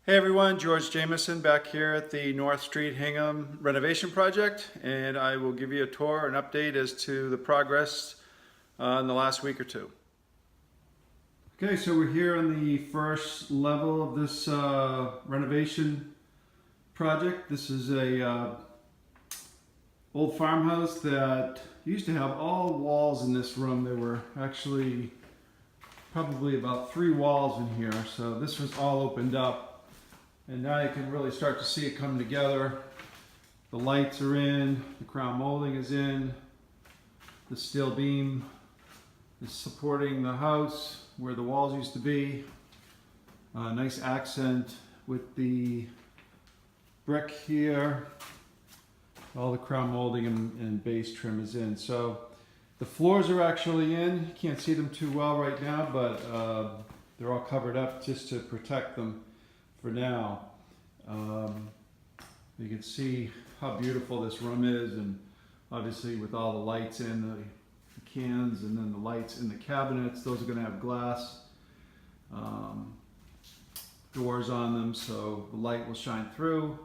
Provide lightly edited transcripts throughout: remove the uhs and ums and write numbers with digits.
Hey everyone, George Jameson back here at the North Street Hingham renovation project, and I will give you a tour, an update as to the progress in the last week or two. Okay, so we're here on the first level of this renovation project. This is a old farmhouse that used to have all walls in this room. There were actually probably about 3 walls in here, so this was all opened up. And now you can really start to see it come together. The lights are in, the crown molding is in, the steel beam is supporting the house where the walls used to be. Nice accent with the brick here. All the crown molding and base trim is in. So the floors are actually in. You can't see them too well right now, but they're all covered up just to protect them for now. You can see how beautiful this room is, and obviously with all the lights in the cans and then the lights in the cabinets, those are going to have glass doors on them so the light will shine through.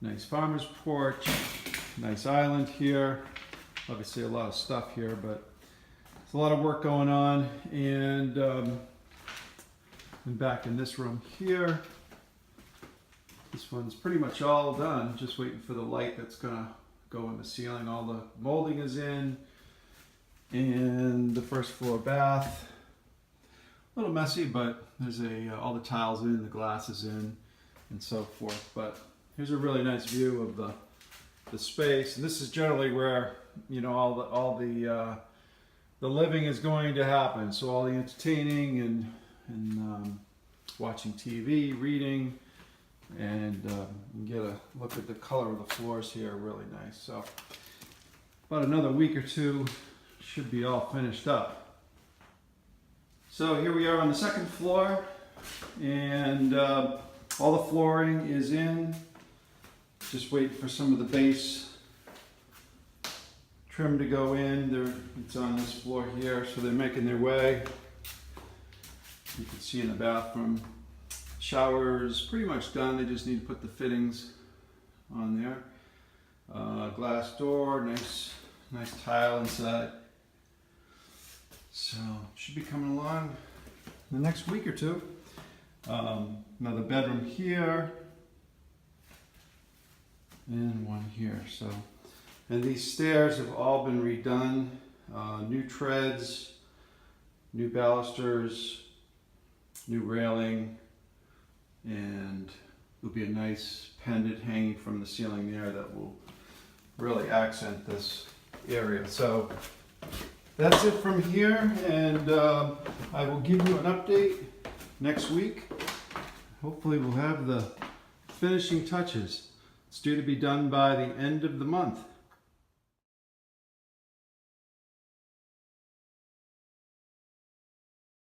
Nice farmer's porch, nice island here. Obviously a lot of stuff here, but there's a lot of work going on. And back in this room here, this one's pretty much all done, just waiting for the light that's gonna go in the ceiling. All the molding is in, and the first floor bath, a little messy, but there's all the tiles in, the glass is in, and so forth. But here's a really nice view of the space, and this is generally where, you know, all the living is going to happen. So all the entertaining and watching TV, reading, and you get a look at the color of the floors here, really nice. So about another week or two should be all finished up. So here we are on the second floor, and all the flooring is in. Just waiting for some of the base trim to go in. It's on this floor here, so they're making their way. You can see in the bathroom, shower's pretty much done. They just need to put the fittings on there. Glass door, nice tile inside. So should be coming along in the next week or two. Another bedroom here, and one here. So, and these stairs have all been redone. New treads, new balusters, new railing, and there'll be a nice pendant hanging from the ceiling there that will really accent this area. So that's it from here, and I will give you an update next week. Hopefully we'll have the finishing touches. It's due to be done by the end of the month.